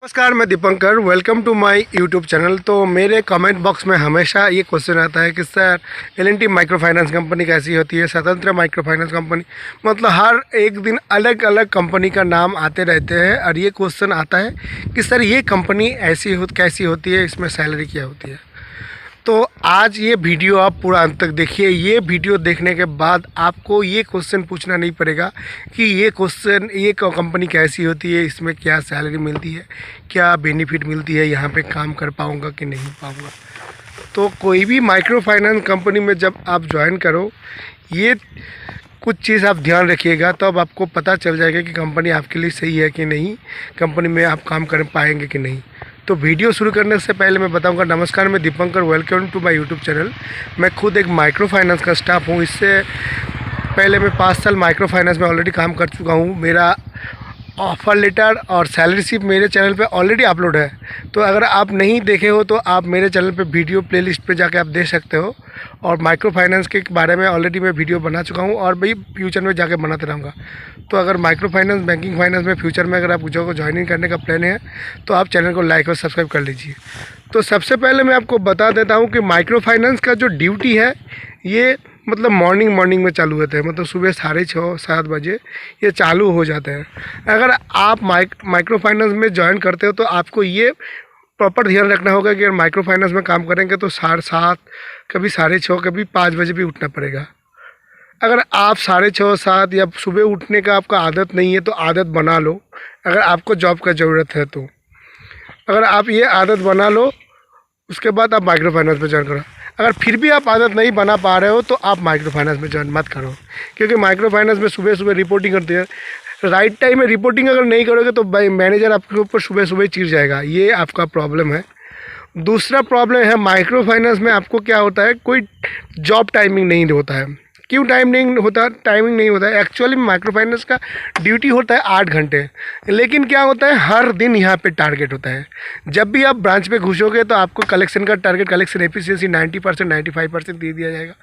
नमस्कार, मैं Deepankar. Welcome to my YouTube channel. तो मेरे कमेंट बॉक्स में हमेशा ये क्वेश्चन आता है कि sir L&T micro finance company कैसी होती है, स्वतंत्र माइक्रो फाइनेंस कंपनी, मतलब हर एक दिन अलग अलग कंपनी का नाम आते रहते हैं और ये क्वेश्चन आता है कि सर ये कंपनी कैसी होती है, इसमें सैलरी क्या होती है। तो आज ये वीडियो आप पूरा अंत तक देखिए। ये वीडियो देखने के बाद आपको ये क्वेश्चन पूछना नहीं पड़ेगा कि ये कंपनी कैसी होती है, इसमें क्या सैलरी मिलती है, क्या बेनिफिट मिलती है, यहाँ पे काम कर पाऊँगा कि नहीं पाऊँगा। तो कोई भी माइक्रो फाइनेंस कंपनी में जब आप ज्वाइन करो, ये कुछ चीज़ आप ध्यान रखिएगा, तब आपको पता चल जाएगा कि कंपनी आपके लिए सही है कि नहीं, कंपनी में आप काम कर पाएंगे कि नहीं। तो वीडियो शुरू करने से पहले मैं बताऊंगा, नमस्कार, मैं Deepankar. Welcome to my YouTube channel. मैं खुद एक माइक्रो फाइनेंस का स्टाफ हूं। इससे पहले मैं 5 साल माइक्रो फाइनेंस में ऑलरेडी काम कर चुका हूं। मेरा ऑफ़र लेटर और सैलरी स्लिप मेरे चैनल पे ऑलरेडी अपलोड है। तो अगर आप नहीं देखे हो तो आप मेरे चैनल पे वीडियो प्लेलिस्ट पे जाके आप देख सकते हो। और माइक्रो फाइनेंस के बारे में ऑलरेडी मैं वीडियो बना चुका हूँ और भाई फ्यूचर में जाके बनाते रहूँगा। तो अगर माइक्रो फाइनेंस, बैंकिंग फाइनेंस में फ्यूचर में अगर आप को ज्वाइनिंग करने का प्लान है तो आप चैनल को लाइक और सब्सक्राइब कर लीजिए। तो सबसे पहले मैं आपको बता देता हूँ कि माइक्रो फाइनेंस का जो ड्यूटी है ये मतलब मॉर्निंग में चालू होते हैं, मतलब सुबह 6:30-7 बजे ये चालू हो जाते हैं। अगर आप माइक्रो फाइनेंस में ज्वाइन करते हो तो आपको ये प्रॉपर ध्यान रखना होगा कि अगर माइक्रो फाइनेंस में काम करेंगे तो 7:30, कभी 6:30, कभी 5 बजे भी उठना पड़ेगा। अगर आप 6:30-7 या सुबह उठने का आपका आदत नहीं है तो आदत बना लो, अगर आपको जॉब का ज़रूरत है तो। अगर आप ये आदत बना लो, उसके बाद आप माइक्रो फाइनेंस में ज्वाइन करो। अगर फिर भी आप आदत नहीं बना पा रहे हो तो आप माइक्रो फाइनेंस में ज्वाइन मत करो, क्योंकि माइक्रो फाइनेंस में सुबह सुबह रिपोर्टिंग करती है। राइट टाइम में रिपोर्टिंग अगर नहीं करोगे तो भाई मैनेजर आपके ऊपर सुबह सुबह चिढ़ जाएगा। ये आपका प्रॉब्लम है। दूसरा प्रॉब्लम है माइक्रो फाइनेंस में आपको क्या होता है, कोई जॉब टाइमिंग नहीं होता है। क्यों टाइमिंग नहीं होता है? एक्चुअली माइक्रो फाइनेंस का ड्यूटी होता है 8 घंटे, लेकिन क्या होता है हर दिन यहाँ पे टारगेट होता है। जब भी आप ब्रांच पे घुसोगे तो आपको कलेक्शन का टारगेट, कलेक्शन एफिशिएंसी 90%, 95% दे दिया जाएगा।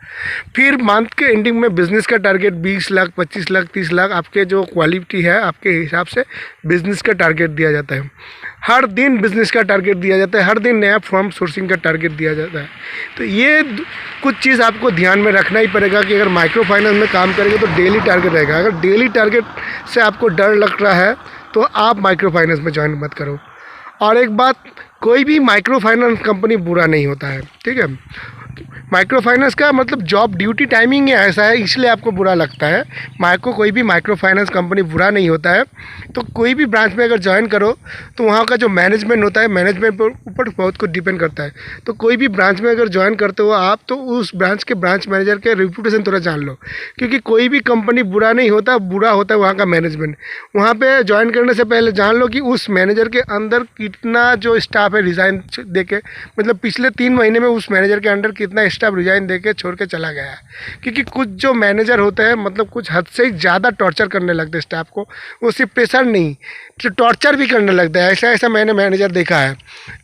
फिर मंथ के एंडिंग में बिज़नेस का टारगेट 20 लाख, 25 लाख, 30 लाख, आपके जो क्वालिटी है आपके हिसाब से बिज़नेस का टारगेट दिया जाता है। हर दिन बिज़नेस का टारगेट दिया जाता है, हर दिन नया फॉर्म सोर्सिंग का टारगेट दिया जाता है। तो ये कुछ चीज़ आपको ध्यान में रखना ही पड़ेगा कि अगर माइक्रो फाइनेंस में काम करेंगे तो डेली टारगेट रहेगा। अगर डेली टारगेट से आपको डर लग रहा है तो आप माइक्रो फाइनेंस में ज्वाइन मत करो। और एक बात, कोई भी माइक्रो फाइनेंस कंपनी बुरा नहीं होता है, ठीक है। माइक्रो फाइनेंस का मतलब जॉब ड्यूटी टाइमिंग ऐसा है, इसलिए आपको बुरा लगता है। कोई भी माइक्रो फाइनेंस कंपनी बुरा नहीं होता है। तो कोई भी ब्रांच में अगर ज्वाइन करो तो वहाँ का जो मैनेजमेंट होता है, मैनेजमेंट पर ऊपर बहुत कुछ डिपेंड करता है। तो कोई भी ब्रांच में अगर ज्वाइन करते हो आप तो उस ब्रांच के ब्रांच मैनेजर के रेपुटेशन थोड़ा जान लो, क्योंकि कोई भी कंपनी बुरा नहीं होता, बुरा होता है वहाँ का मैनेजमेंट। वहाँ पर ज्वाइन करने से पहले जान लो कि उस मैनेजर के अंदर कितना जो स्टाफ है रिज़ाइन दे के, मतलब पिछले 3 महीने में उस मैनेजर के अंडर कितना स्टाफ रिजाइन देके छोड़ के चला गया है। क्योंकि कुछ जो मैनेजर होते हैं मतलब कुछ हद से ज़्यादा टॉर्चर करने लगते हैं स्टाफ को। वो सिर्फ प्रेशर नहीं, तो टॉर्चर भी करने लगता है। ऐसा मैंने मैनेजर देखा है,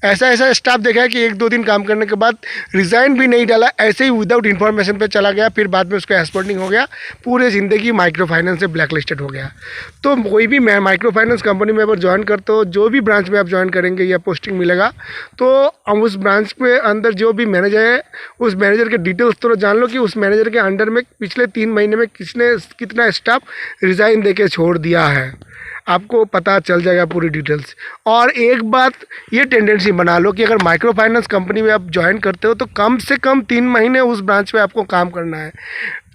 ऐसा स्टाफ देखा है कि 1-2 दिन काम करने के बाद रिज़ाइन भी नहीं डाला, ऐसे ही विदाउट इन्फॉर्मेशन पे चला गया। फिर बाद में उसका एक्सपोर्टिंग हो गया, पूरे ज़िंदगी माइक्रो फाइनेंस से ब्लैक लिस्टेड हो गया। तो कोई भी माइक्रो फाइनेंस कंपनी में अगर ज्वाइन करते हो, जो भी ब्रांच में आप ज्वाइन करेंगे या पोस्टिंग मिलेगा, तो उस ब्रांच के अंदर जो भी मैनेजर है उस मैनेजर के डिटेल्स थोड़ा जान लो कि उस मैनेजर के अंडर में पिछले 3 महीने में कितना स्टाफ रिज़ाइन देके छोड़ दिया है। आपको पता चल जाएगा पूरी डिटेल्स। और एक बात ये टेंडेंसी बना लो कि अगर माइक्रो फाइनेंस कंपनी में आप ज्वाइन करते हो तो कम से कम 3 महीने उस ब्रांच में आपको काम करना है।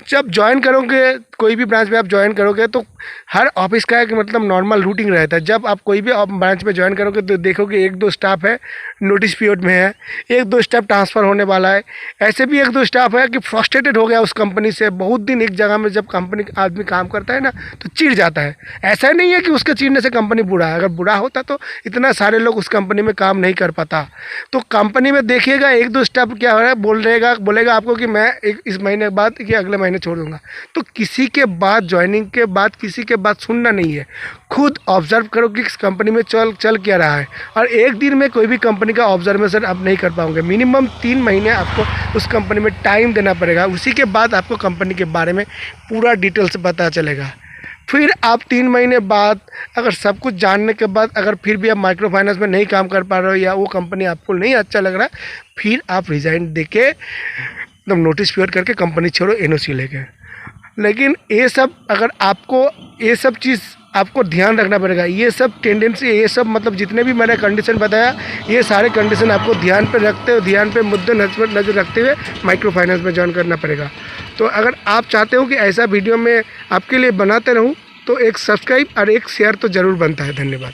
जब ज्वाइन करोगे, कोई भी ब्रांच में आप ज्वाइन करोगे तो हर ऑफिस का एक मतलब नॉर्मल रूटीन रहता है। जब आप कोई भी ब्रांच में ज्वाइन करोगे तो देखोगे 1-2 स्टाफ है नोटिस पीरियड में है, 1-2 स्टाफ ट्रांसफ़र होने वाला है, ऐसे भी 1-2 स्टाफ है कि फ्रस्ट्रेटेड हो गया उस कंपनी से। बहुत दिन एक जगह में जब कंपनी आदमी काम करता है ना तो चिढ़ जाता है। ऐसा नहीं है कि उसके चिढ़ने से कंपनी बुरा है, अगर बुरा होता तो इतना सारे लोग उस कंपनी में काम नहीं कर पाता। तो कंपनी में देखिएगा 1-2 स्टाफ क्या हो रहा है, बोलेगा आपको कि मैं इस महीने के बाद कि अगले महीने छोड़ दूंगा। तो किसी के बाद ज्वाइनिंग के बाद किसी के बात सुनना नहीं है, खुद ऑब्जर्व करो कि इस कंपनी में चल क्या रहा है। और एक दिन में कोई भी कंपनी का ऑब्जर्वेशन आप नहीं कर पाओगे। मिनिमम 3 महीने आपको उस कंपनी में टाइम देना पड़ेगा, उसी के बाद आपको कंपनी के बारे में पूरा डिटेल्स पता चलेगा। फिर आप 3 महीने बाद अगर सब कुछ जानने के बाद अगर फिर भी आप माइक्रो फाइनेंस में नहीं काम कर पा रहे हो या वो कंपनी आपको नहीं अच्छा लग रहा है, फिर आप रिज़ाइन दे के एकदम नोटिस पीरियड करके कंपनी छोड़ो NOC लेके। लेकिन ये सब अगर आपको ये सब चीज़ आपको ध्यान रखना पड़ेगा। ये सब टेंडेंसी, ये सब मतलब जितने भी मैंने कंडीशन बताया, ये सारे कंडीशन आपको ध्यान पे रखते हुए, ध्यान पे मुद्दे नज़र रखते हुए माइक्रो फाइनेंस में ज्वाइन करना पड़ेगा। तो अगर आप चाहते हो कि ऐसा वीडियो मैं आपके लिए बनाते रहूं तो एक सब्सक्राइब और एक शेयर तो ज़रूर बनता है। धन्यवाद।